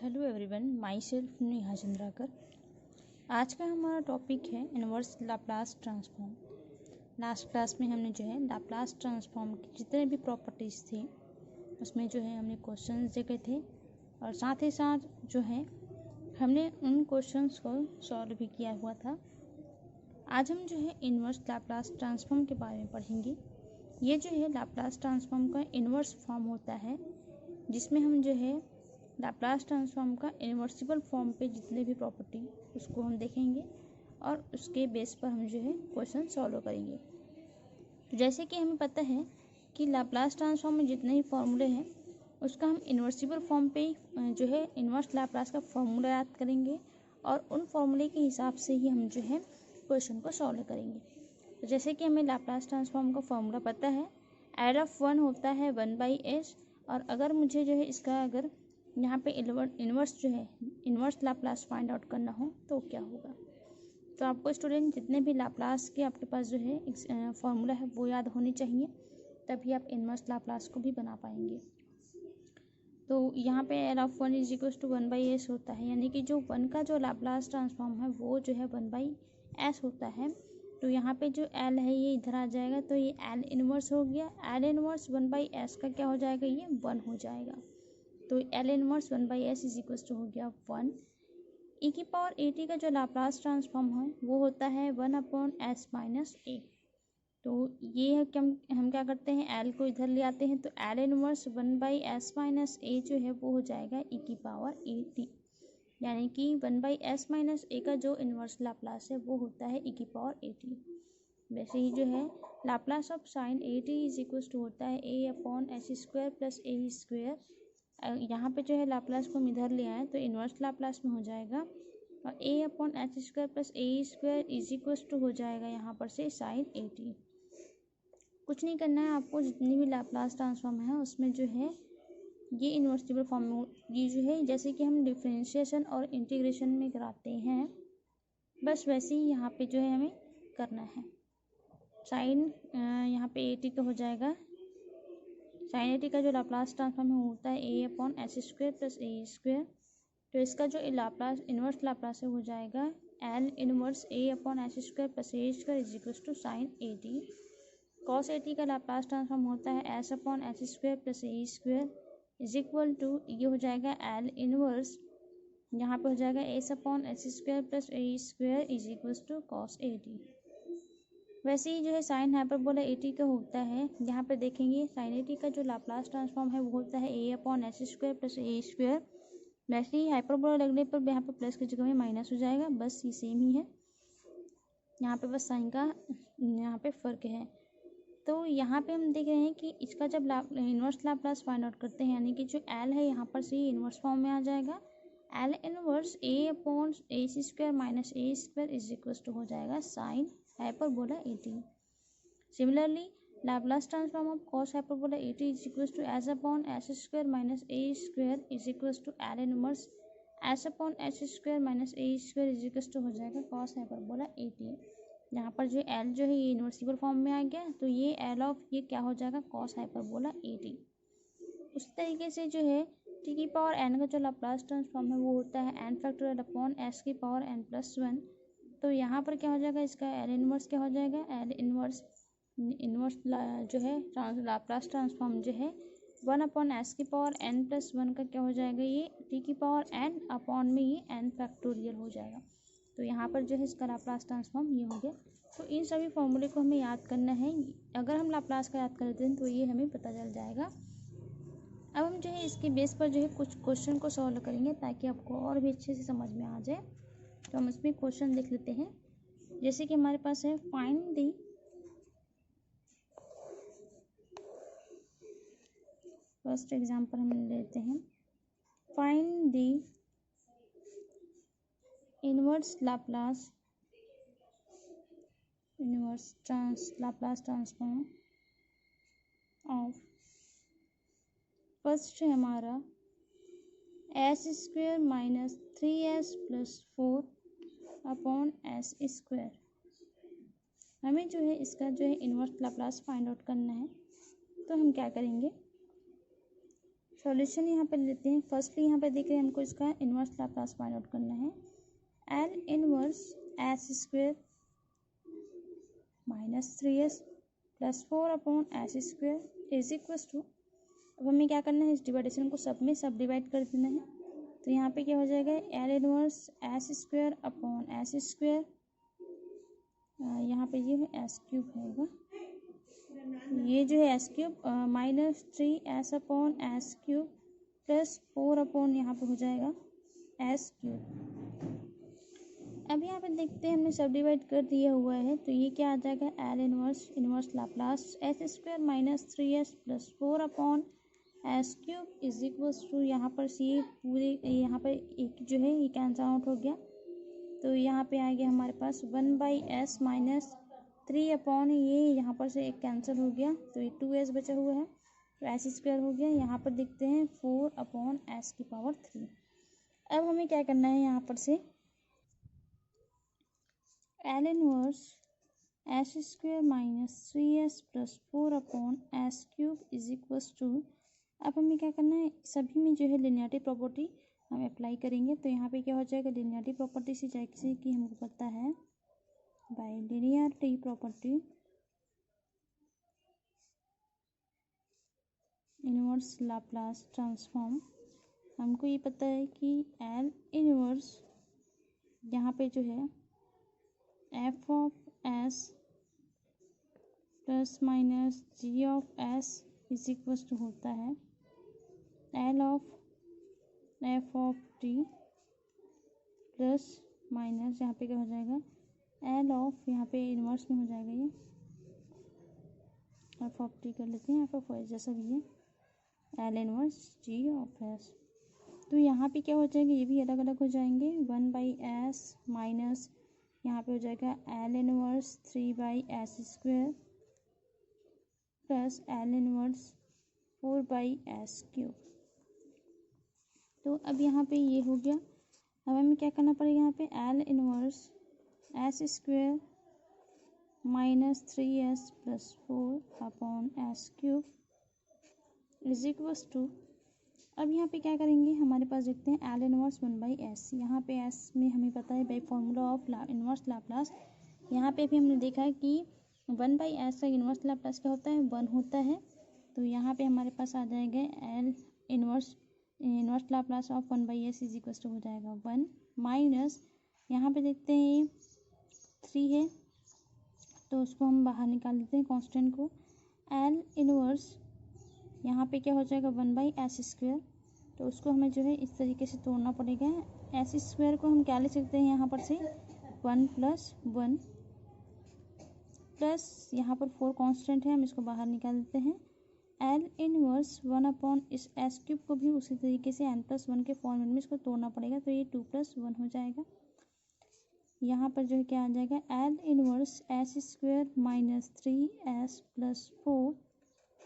Hello everyone, my self Neha Chandrakar. आज का हमारा टॉपिक है inverse Laplace transform. Last class में हमने जो है लाप्लास ट्रांसफॉर्म की जितने भी प्रॉपर्टीज़ थी उसमें जो है हमने क्वेश्चंस देखे थे और साथ ही साथ जो है हमने उन क्वेश्चंस को सॉल्व भी किया हुआ था। आज हम जो है इनवर्स लाप्लास ट्रांसफॉर्म के बारे में पढ़ेंगे। ये जो है लाप्लास ट्रांसफॉर्म का इनवर्स फॉर्म होता है जिसमें हम जो है लाप्लास ट्रांसफॉर्म का इन्वर्सिबल फॉर्म पे जितने भी प्रॉपर्टी उसको हम देखेंगे और उसके बेस पर हम जो है क्वेश्चन सॉल्व करेंगे। तो जैसे कि हमें पता है कि लाप्लास ट्रांसफॉर्म में जितने ही फॉर्मूले हैं उसका हम इन्वर्सिबल फॉर्म पे जो है इन्वर्स लाप्लास का फॉर्मूला याद करेंगे और उन फॉर्मूले के हिसाब से ही हम जो है क्वेश्चन को सॉल्व करेंगे। तो जैसे कि हमें लाप्लास ट्रांसफॉर्म का फॉर्मूला पता है, L(1) होता है 1/s। और अगर मुझे जो है इसका अगर यहाँ पे इन्वर्स जो है इन्वर्स लाप्लास फाइंड आउट करना हो तो क्या होगा। तो आपको स्टूडेंट जितने भी लाप्लास के आपके पास जो है फॉर्मूला है वो याद होने चाहिए, तभी आप इन्वर्स लाप्लास को भी बना पाएंगे। तो यहाँ पे L(1) = 1/s होता है, यानी कि जो 1 का जो लाप्लास ट्रांसफॉर्म है वो जो है 1/s होता है। तो यहाँ पे जो L है ये इधर आ जाएगा, तो ये L इन्वर्स हो गया। L इन्वर्स 1/s का क्या हो जाएगा, ये 1 हो जाएगा। तो L इन्वर्स 1/s हो गया 1। e⁻at का जो लाप्लास ट्रांसफॉर्म है वो होता है 1/s-a। तो ये है कि हम क्या करते हैं, L को इधर ले आते हैं, तो L इन्वर्स 1/s-a जो है वो हो जाएगा e⁻at, यानी कि 1/s-a का जो इन्वर्स लाप्लास है वो होता है e⁻at। वैसे ही जो है लाप्लास ऑफ साइन at होता है a/s² + a²। यहाँ पे जो है लाप्लास को हम इधर ले आए तो इन्वर्स लाप्लास में हो जाएगा और a/s² + a² हो जाएगा यहाँ पर से साइन at। कुछ नहीं करना है आपको, जितनी भी लाप्लास ट्रांसफॉर्म है उसमें जो है ये इन्वर्सिबल फॉर्म में ये जो है जैसे कि हम डिफरेंशिएशन और इंटीग्रेशन में कराते हैं बस वैसे ही यहाँ पे जो है हमें करना है। साइन यहाँ पे at का हो जाएगा, साइन at का जो लाप्लास ट्रांसफॉर्म होता है a/s² + a²। तो इसका जो लाप्लास इन्वर्स लाप्लास है हो जाएगा L inverse a/s² + a² sine at। cos at का लाप्लास ट्रांसफॉर्म होता है s/s² + a²। ये हो जाएगा L इन्वर्स, यहाँ पे हो जाएगा s/s² + a² cos at। वैसे ही जो है साइन हाइपरबोला at का होता है, यहाँ पे देखेंगे साइन at का जो लाप्लास ट्रांसफॉर्म है वो होता है a/s² + a²। वैसे ही हाइपरबोला लगने पर यहाँ पे प्लस की जगह में माइनस हो जाएगा, बस ये सेम ही है। यहाँ पे बस साइन का यहाँ पे फ़र्क है। तो यहाँ पे हम देख रहे हैं कि इसका जब इन्वर्स लाप्लास फाइंड आउट करते हैं, यानी कि जो L है यहाँ पर से ये इन्वर्स फॉर्म में आ जाएगा। L इन्वर्स a/ac² - a² हो जाएगा sine hyperbola at। Similarly Laplace transform of cos hyperbola at s/s² - a² L inverse s/s² - a² हो जाएगा cos हाइपरबोला at। यहाँ पर जो L जो है ये इन्वर्सिबल फॉर्म में आ गया, तो ये L ऑफ ये क्या हो जाएगा cos हाइपरबोला at। उस तरीके से जो है t⁻n का जो लाप्लास ट्रांसफॉर्म है वो होता है n⁻s⁻n+1। तो यहाँ पर क्या हो जाएगा, इसका L इन्वर्स क्या हो जाएगा, L इन्वर्स जो है लाप्लास ट्रांसफॉर्म जो है 1/s⁻n+1 का क्या हो जाएगा, ये t⁻n अपॉन में ये n⁻⁴ हो जाएगा। तो यहाँ पर जो है इसका लाप्लास ट्रांसफॉर्म ये हो गया। तो इन सभी फॉर्मूले को हमें याद करना है, अगर हम लाप्लास का याद करते हैं तो ये हमें पता चल जाएगा। अब हम जो है इसके बेस पर जो है कुछ क्वेश्चन को सॉल्व करेंगे ताकि आपको और भी अच्छे से समझ में आ जाए। तो हम इसमें क्वेश्चन देख लेते हैं। जैसे कि हमारे पास है फाइंड दी फर्स्ट एग्जाम्पल हम लेते हैं, find the inverse Laplace transform of, first है हमारा s² - 3s + 4/s²। हमें जो है इसका जो है इन्वर्स लाप्लास फाइंड आउट करना है। तो हम क्या करेंगे, सॉल्यूशन यहाँ पे लेते हैं। फर्स्टली यहाँ पे देख रहे हैं हमको इसका इन्वर्स लाप्लास फाइंड आउट करना है। L inverse S square minus 3s plus 4 upon S square is equals to, अब हमें क्या करना है, इस डिवाइडेशन को सब में सब डिवाइड कर देना है। तो यहाँ पे क्या हो जाएगा, L inverse S square upon S square, यहाँ पे ये एस क्यूब होगा, ये जो है S cube minus 3s upon S cube plus 4 upon यहाँ पे हो जाएगा एस क्यूब। अब यहाँ पे देखते हैं हमने सब डिवाइड कर दिया हुआ है, तो ये क्या आ जाएगा, L inverse Laplace S square minus 3s plus 4 upon S cube is equals to, यहाँ पर सी पूरे, यहाँ पर एक जो है ये कैंसल आउट हो गया, तो यहाँ पे आ गया हमारे पास 1/s माइनस 3 अपॉन, ये यहाँ पर से एक कैंसिल हो गया, तो ये 2s बचा हुआ है, तो एस स्क्वायर हो गया। यहाँ पर देखते हैं 4 अपॉन एस की पावर 3। अब हमें क्या करना है, यहाँ पर से L inverse S square minus 3s plus 4 upon S cube is equals to, अब हमें क्या करना है, सभी में जो है लिनियरिटी प्रॉपर्टी हम अप्लाई करेंगे। तो यहाँ पे क्या हो जाएगा, लिनियरिटी प्रॉपर्टी से जैसे कि हमको पता है by linearity property inverse Laplace transform, हमको ये पता है कि एल इनवर्स यहाँ पे जो है F of S plus minus G of S is equals to होता है L of F of T plus minus, यहाँ पे क्या हो जाएगा, एल ऑफ, यहाँ पे इनवर्स में हो जाएगा ये एफ ऑफ टी कर लेते हैं, एफ ऑफ एस जैसा भी है, L inverse G of S. तो यहाँ पे क्या हो जाएगा, ये भी अलग अलग हो जाएंगे, 1/s माइनस यहाँ पे हो जाएगा L inverse 3/s square plus L inverse 4/s cube. तो अब यहाँ पे ये हो गया। अब हमें क्या करना पड़ेगा, यहाँ पे L inverse S square minus 3s plus 4 upon S cube is equals to, अब यहाँ पे क्या करेंगे, हमारे पास देखते हैं एल इनवर्स 1/s, यहाँ पे s में हमें पता है by formula of inverse Laplace, यहाँ पे भी हमने देखा है कि 1/s का इनवर्स लाप्लास क्या होता है, 1 होता है। तो यहाँ पे हमारे पास आ जाएगा L inverse Laplace of 1/s is equal to हो जाएगा 1 माइनस, यहाँ पे देखते हैं 3 है, तो उसको हम बाहर निकाल देते हैं कांस्टेंट को, एल इनवर्स यहाँ पे क्या हो जाएगा 1/s स्क्वेयर, तो उसको हमें जो है इस तरीके से तोड़ना पड़ेगा। एस स्क्वेयर को हम क्या लिख सकते हैं, यहाँ पर से 1 + 1 प्लस यहाँ पर 4 कांस्टेंट है, हम इसको बाहर निकाल देते हैं, एल इनवर्स 1 अपॉन इस एस क्यूब को भी उसी तरीके से n+1 के फॉर्मेट में इसको तोड़ना पड़ेगा, तो ये 2 + 1 हो जाएगा। यहाँ पर जो है क्या आ जाएगा, L inverse S square minus 3s plus 4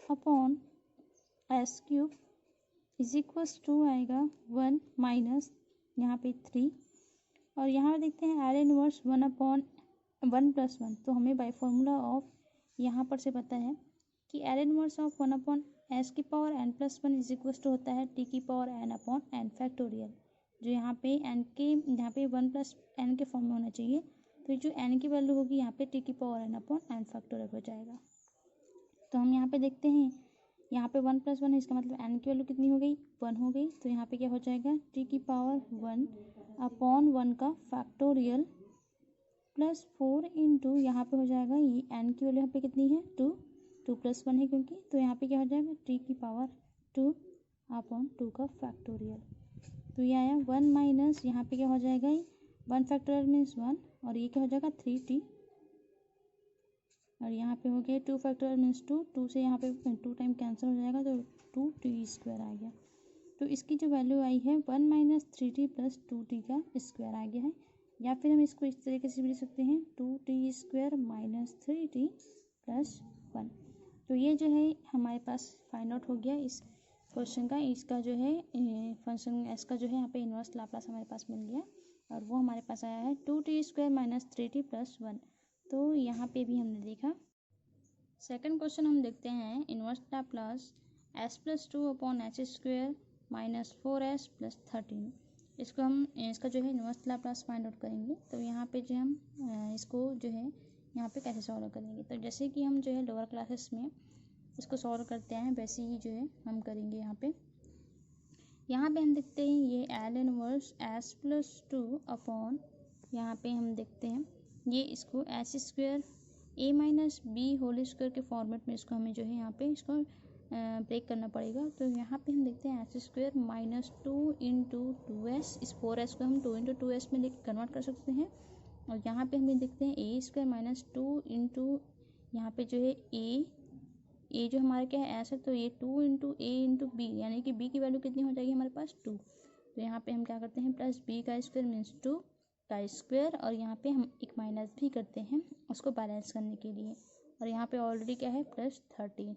upon S cube is equals to आएगा 1 माइनस यहाँ पे 3, और यहाँ देखते हैं एल इनवर्स 1 अपॉन 1 + 1, तो हमें बाय फॉर्मूला ऑफ यहाँ पर से पता है कि L inverse of 1 upon S की power n+1 is equals to होता है टी की power n upon n factorial, जो यहाँ पे n के यहाँ पे 1 + n के फॉर्म में होना चाहिए, तो जो n की वैल्यू होगी यहाँ पे टी की power n upon n factorial हो जाएगा। तो हम यहाँ पे देखते हैं, यहाँ पे 1 + 1 है, इसका मतलब n की वैल्यू कितनी हो गई, 1 हो गई, तो यहाँ पे क्या हो जाएगा, टी की पावर 1 अपॉन 1 का फैक्टोरियल प्लस 4 इंटू यहाँ पे हो जाएगा, ये n की वैल्यू यहाँ पे कितनी है 2 + 1 है क्योंकि, तो यहाँ पे क्या हो जाएगा टी की पावर 2 अपॉन 2 का फैक्टोरियल, तो ये आया 1 माइनस यहाँ पे क्या हो जाएगा, 1 फैक्टोरियल मीन्स 1, और ये क्या हो जाएगा 3t, और यहाँ पे हो गया 2 फैक्टोरियल मीन्स 2, 2 से यहाँ पे 2 टाइम कैंसिल हो जाएगा, तो 2t² आ गया। तो इसकी जो वैल्यू आई है 1 - 3t + 2t का स्क्वायर आ गया है, या फिर हम इसको इस तरीके से भी लिख सकते हैं 2t² - 3t + 1। तो ये जो है हमारे पास फाइंड आउट हो गया इस क्वेश्चन का, इसका जो है फंक्शन एस का जो है यहाँ पे इनवर्स लाप्लास हमारे पास मिल गया, और वो हमारे पास आया है 2t² - 3t + 1। तो यहाँ पे भी हमने देखा। सेकंड क्वेश्चन हम देखते हैं, inverse Laplace S plus two upon H square minus 4s plus 13। इसको हम इसका जो है इनवर्स लाप्लास फाइंड आउट करेंगे। तो यहाँ पे जो हम इसको जो है यहाँ पे कैसे सॉल्व करेंगे, तो जैसे कि हम जो है लोअर क्लासेस में इसको सॉल्व करते हैं वैसे ही जो है हम करेंगे। यहाँ पे हम देखते हैं ये L inverse S plus two upon, यहाँ पे हम देखते हैं ये इसको एस स्क्वायर ए माइनस बी होल स्क्वायर के फॉर्मेट में इसको हमें जो है यहाँ पे इसको ब्रेक करना पड़ेगा। तो यहाँ पे हम देखते हैं S square minus 2 into 2s, इस 4s को हम 2 इंटू 2s में कन्वर्ट कर सकते हैं। और यहाँ पे हमें देखते हैं ए स्क्वायर माइनस 2 इंटू यहाँ पे जो है ए जो हमारा क्या है एस है, तो ये 2 इंटू ए इंटू बी, यानी कि बी की वैल्यू कितनी हो जाएगी हमारे पास 2। तो यहाँ पे हम क्या करते हैं प्लस बी का स्क्वायर मीन्स 2 का स्क्वायर, और यहाँ पे हम एक माइनस भी करते हैं उसको बैलेंस करने के लिए। और यहाँ पे ऑलरेडी क्या है प्लस 13।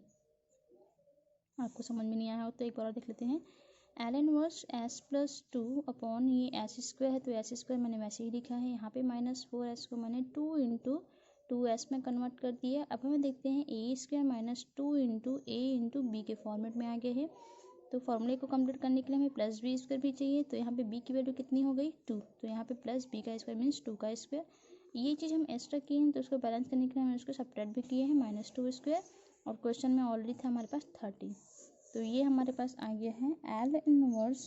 आपको समझ में नहीं आया हो तो एक बार और देख लेते हैं। L inverse S plus 2 upon ये एस स्क्वायर है, तो एस स्क्वायर मैंने वैसे ही लिखा है। यहाँ पे माइनस 4s को मैंने 2 इंटू 2s में कन्वर्ट कर दिया। अब हमें देखते हैं ए स्क्वायर माइनस 2 इंटू ए इंटू बी के फॉर्मेट में आ गए हैं। तो फॉर्मूले को कंप्लीट करने के लिए हमें प्लस बी स्क्वायर भी चाहिए। तो यहाँ पे बी की वैल्यू कितनी हो गई 2, तो यहाँ पे प्लस बी का स्क्वायर मीन्स 2 का स्क्वायर। ये चीज़ हम एक्स्ट्रा किए हैं तो उसको बैलेंस करने के लिए हमने उसको सब्ट्रैक्ट भी किए हैं माइनस 2 स्क्वायर, और क्वेश्चन में ऑलरेडी था हमारे पास 30। तो ये हमारे पास आ गया है L inverse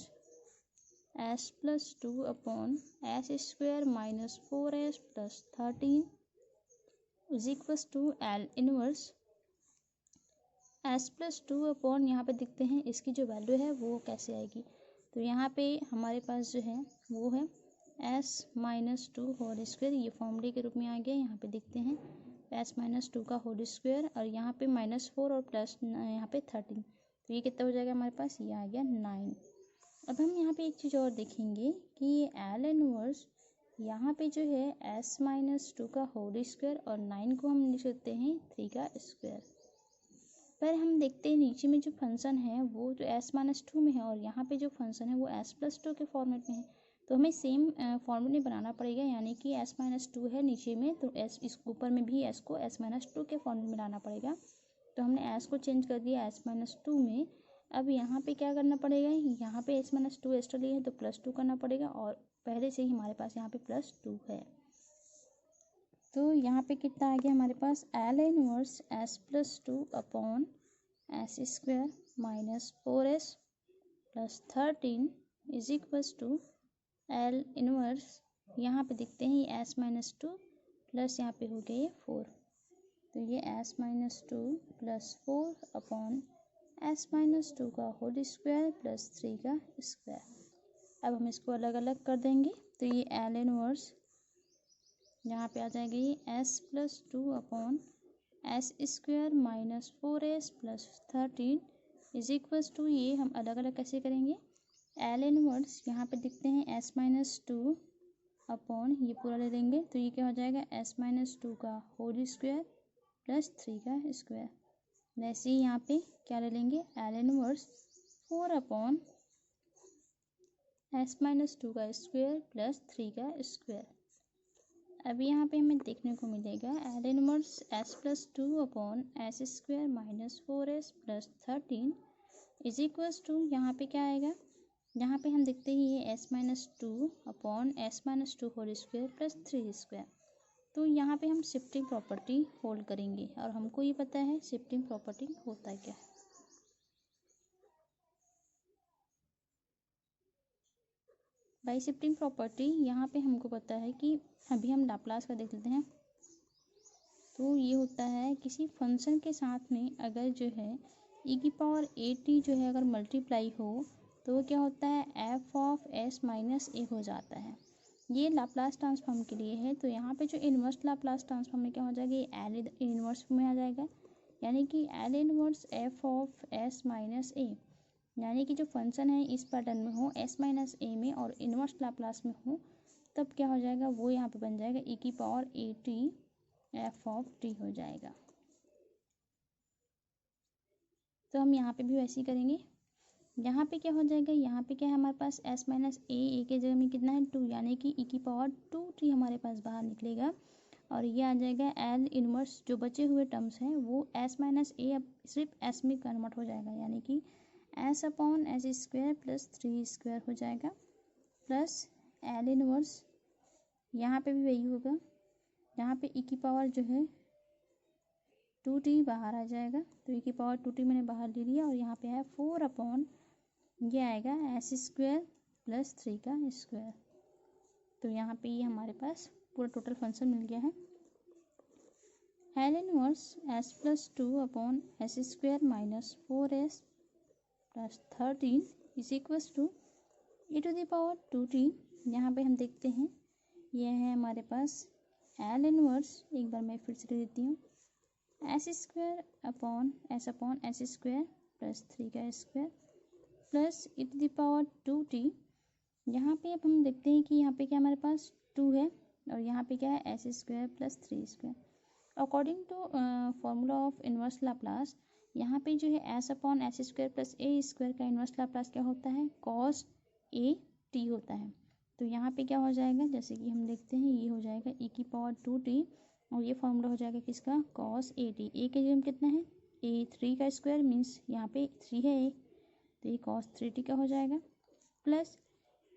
S plus 2 upon S square minus 4s plus 13 is equals to L inverse S plus 2 upon, यहाँ पे देखते हैं इसकी जो वैल्यू है वो कैसे आएगी। तो यहाँ पे हमारे पास जो है वो है एस माइनस 2 होल स्क्वायर, ये फॉर्मूले के रूप में आ गया। यहाँ पे देखते हैं एस माइनस 2 का होल स्क्वायर, और यहाँ पे माइनस 4 और प्लस यहाँ पे 13, तो ये कितना हो जाएगा हमारे पास, ये आ गया 9। अब हम यहाँ पे एक चीज़ और देखेंगे कि ये एल इनवर्स यहाँ पे जो है एस माइनस 2 का होल स्क्वायर, और 9 को हम लिख सकते हैं 3 का स्क्वायर। पर हम देखते हैं नीचे में जो फंक्शन है वो जो एस माइनस 2 में है, और यहाँ पे जो फंक्शन है वो एस प्लस 2 के फॉर्मेट में है। तो हमें सेम फॉर्मूले बनाना पड़ेगा, यानी कि एस माइनस 2 है नीचे में, तो एस इस ऊपर में भी एस को एस माइनस 2 के फॉर्मूले में लाना पड़ेगा। तो हमने एस को चेंज कर दिया एस माइनस 2 में। अब यहाँ पे क्या करना पड़ेगा, यहाँ पे एस माइनस 2 एक्स्ट्रा लिया है तो प्लस 2 करना पड़ेगा, और पहले से ही हमारे पास यहाँ पे प्लस 2 है। तो यहाँ पे कितना आ गया हमारे पास, L inverse S plus 2 upon S square minus 4s plus 13 is equals to L inverse, यहाँ पे देखते हैं ये एस माइनस 2 प्लस यहाँ पे हो गया ये 4, तो ये S minus 2 plus 4 upon S minus 2 का होल स्क्वायर प्लस 3 का स्क्वायर। अब हम इसको अलग अलग कर देंगे, तो ये एल इनवर्स यहाँ पे आ जाएगा ये S plus 2 upon S square minus 4s plus 13 is equals to, ये हम अलग अलग कैसे करेंगे, एल इनवर्स यहाँ पे देखते हैं एस माइनस 2 अपॉन ये पूरा ले लेंगे, तो ये क्या हो जाएगा एस माइनस 2 का होल स्क्वायर प्लस 3 का स्क्वायर। वैसे ही यहाँ पे क्या ले लेंगे, L inverse 4 upon S minus 2 का स्क्वायर प्लस 3 का स्क्वायर। अभी यहाँ पे हमें देखने को मिलेगा L inverse S plus 2 upon S square minus 4s plus 13 is equals to, यहाँ पे क्या आएगा, यहाँ पे हम देखते हैं ये S minus 2 upon S minus 2 whole square plus 3 square. तो यहाँ पे हम शिफ्टिंग प्रॉपर्टी होल्ड करेंगे, और हमको ये पता है शिफ्टिंग प्रॉपर्टी होता क्या है। बाई शिफ्टिंग प्रॉपर्टी यहाँ पे हमको पता है कि अभी हम लाप्लास का देख लेते हैं। तो ये होता है किसी फंक्शन के साथ में अगर जो है e की पावर at जो है अगर मल्टीप्लाई हो तो क्या होता है f of s minus a हो जाता है। ये लाप्लास ट्रांसफॉर्म के लिए है। तो यहाँ पे जो इन्वर्स लाप्लास ट्रांसफॉर्म में क्या हो जाएगा, ये एल इन्वर्स में आ जाएगा, यानी कि L inverse f of s minus a, यानी कि जो फंक्शन है इस पैटर्न में हो s माइनस a में और इन्वर्स लाप्लास में हो, तब क्या हो जाएगा वो यहाँ पे बन जाएगा e की power at f of t हो जाएगा। तो हम यहाँ पे भी वैसे ही करेंगे। यहाँ पे क्या हो जाएगा, यहाँ पे क्या है हमारे पास s माइनस a के जगह में कितना है 2, यानी कि e की पावर 2t हमारे पास बाहर निकलेगा। और ये आ जाएगा एल इनवर्स। जो बचे हुए टर्म्स हैं वो एस माइनस ए अब सिर्फ एस में कन्वर्ट हो जाएगा, यानी कि S upon S square plus 3 square हो जाएगा प्लस एल इनवर्स। यहाँ पे भी वही होगा, यहाँ पे ई की पावर जो है 2t बाहर आ जाएगा, तो ई की पावर 2t मैंने बाहर ले लिया और यहाँ पे है 4 अपॉन ये आएगा एस स्क्वायर प्लस 3 का स्क्वायर। तो यहाँ पे ये हमारे पास पूरा टोटल फंक्शन मिल गया है। L inverse S plus 2 upon S square minus 4s plus 13 is equals to E to the power 2t। यहाँ पे हम देखते हैं यह है हमारे पास एल इनवर्स, एक बार मैं फिर से लिख देती हूँ, S square upon S square plus 3 का square plus E to the power 2t। यहाँ पे अब हम देखते हैं कि यहाँ पे क्या हमारे पास 2 है और यहाँ पे क्या है S square plus 3 square. According to formula of inverse Laplace, यहाँ पे जो है S upon S square plus A square का इनवर्स लाप्लास क्या होता है, कॉस ए टी होता है। तो यहाँ पे क्या हो जाएगा, जैसे कि हम देखते हैं ये हो जाएगा ई की पावर 2t और ये फॉर्मूला हो जाएगा किसका, कॉस ए टी। ए के जगह कितना है ए, 3 का स्क्वायर मीन्स यहाँ पे 3 है ए, तो ये कॉस 3t का हो जाएगा plus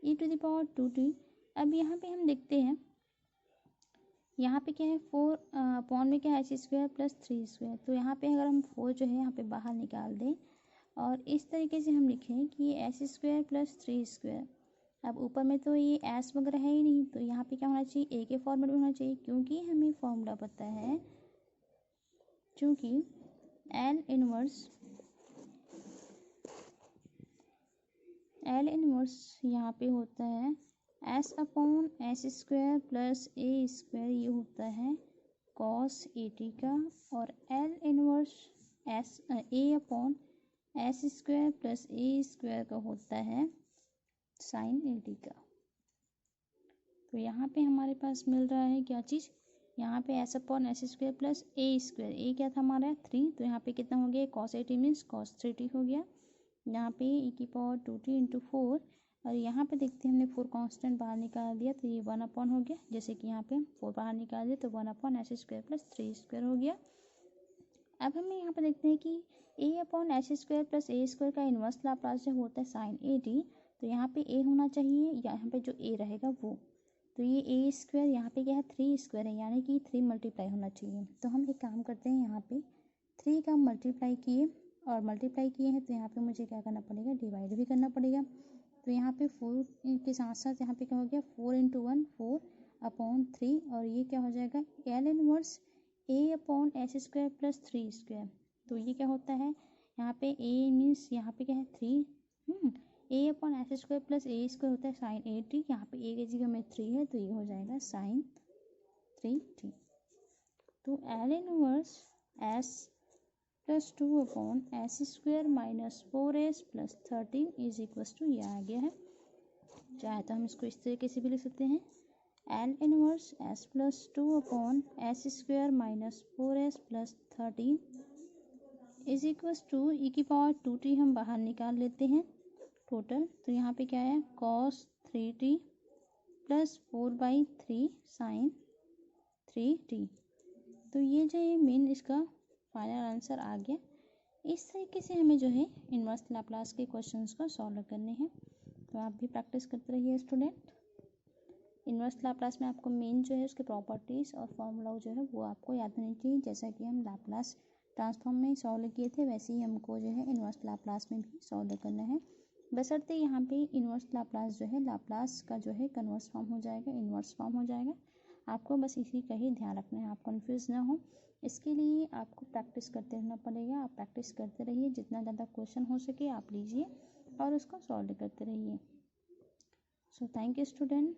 E to the power 2t। अब यहाँ पे हम देखते हैं यहाँ पे क्या है 4 अपॉन में क्या है एस स्क्वायर प्लस 3 स्क्वायर। तो यहाँ पे अगर हम 4 जो है यहाँ पे बाहर निकाल दें और इस तरीके से हम लिखें कि एस स्क्वायर प्लस 3 स्क्वायर। अब ऊपर में तो ये एस वगैरह है ही नहीं, तो यहाँ पे क्या होना चाहिए, ए के फॉर्मेट में होना चाहिए, क्योंकि हमें फॉर्मूला पता है, चूँकि एल इनवर्स यहाँ पे होता है S upon S square plus A square, ये होता है कॉस ए टी का, और L inverse S A upon S square plus A square का होता है साइन ए टी का। तो यहाँ पे हमारे पास मिल रहा है क्या चीज़, यहाँ पे S upon S square plus A square, A क्या था हमारा 3, तो यहाँ पे कितना हो गया cos A T means cos 3t हो गया। यहाँ पे ई की पावर 2t इंटू 4 और यहाँ पे देखते हैं हमने 4 कांस्टेंट बाहर निकाल दिया, तो ये 1 अपॉन हो गया, जैसे कि यहाँ पे 4 बाहर निकाल दिया तो 1 upon S square plus 3 square हो गया। अब हमें यहाँ पे देखते हैं कि ए upon S square plus A square का इन्वर्स लाप्लास जो होता है साइन ए टी, तो यहाँ पे ए होना चाहिए, यहाँ पे जो ए रहेगा वो, तो ये ए स्क्वायर यहाँ पे क्या है 3 स्क्वायर है, यानी कि 3 मल्टीप्लाई होना चाहिए। तो हम एक काम करते हैं, यहाँ पे 3 का मल्टीप्लाई किए और मल्टीप्लाई किए हैं, तो यहाँ पे मुझे क्या करना पड़ेगा, डिवाइड भी करना पड़ेगा। तो यहाँ पे 4 के साथ साथ यहाँ पे क्या हो गया 4 इंटू 1 4 अपॉन 3 और ये क्या हो जाएगा L inverse A upon S square plus 3 square. तो ये क्या होता है, यहाँ पे ए मीन्स यहाँ पे क्या है 3, ए upon S square plus A square होता है साइन ए टी, यहाँ पे ए की जगह में 3 है तो ये हो जाएगा साइन 3t। तो L inverse S plus 2 upon S square minus 4s plus 13 is equals to ये आ गया है। चाहे तो हम इसको इस तरीके से भी लिख सकते हैं, L inverse S plus 2 upon S square minus 4s plus 13 is equals to E की पावर 2t हम बाहर निकाल लेते हैं टोटल, तो यहाँ पे क्या है cos 3t plus 4/3 sign 3t। तो ये जो है मेन इसका फाइनल आंसर आ गया। इस तरीके से हमें जो है इनवर्स लाप्लास के क्वेश्चंस को सॉल्व करने हैं, तो आप भी प्रैक्टिस करते रहिए स्टूडेंट। इनवर्स लाप्लास में आपको मेन जो है उसके प्रॉपर्टीज़ और फॉर्मूला जो है वो आपको याद होनी चाहिए, जैसा कि हम लाप्लास ट्रांसफॉर्म में सॉल्व किए थे वैसे ही हमको जो है इनवर्स लाप्लास में भी सॉल्व करना है। बशर्ते यहाँ पे इनवर्स लाप्लास जो है लाप्लास का जो है कन्वर्स फॉर्म हो जाएगा, इनवर्स फॉर्म हो जाएगा। आपको बस इसी का ही ध्यान रखना है, आप कंफ्यूज ना हो। इसके लिए आपको प्रैक्टिस करते रहना पड़ेगा, आप प्रैक्टिस करते रहिए, जितना ज़्यादा क्वेश्चन हो सके आप लीजिए और उसको सॉल्व करते रहिए। So thank you student.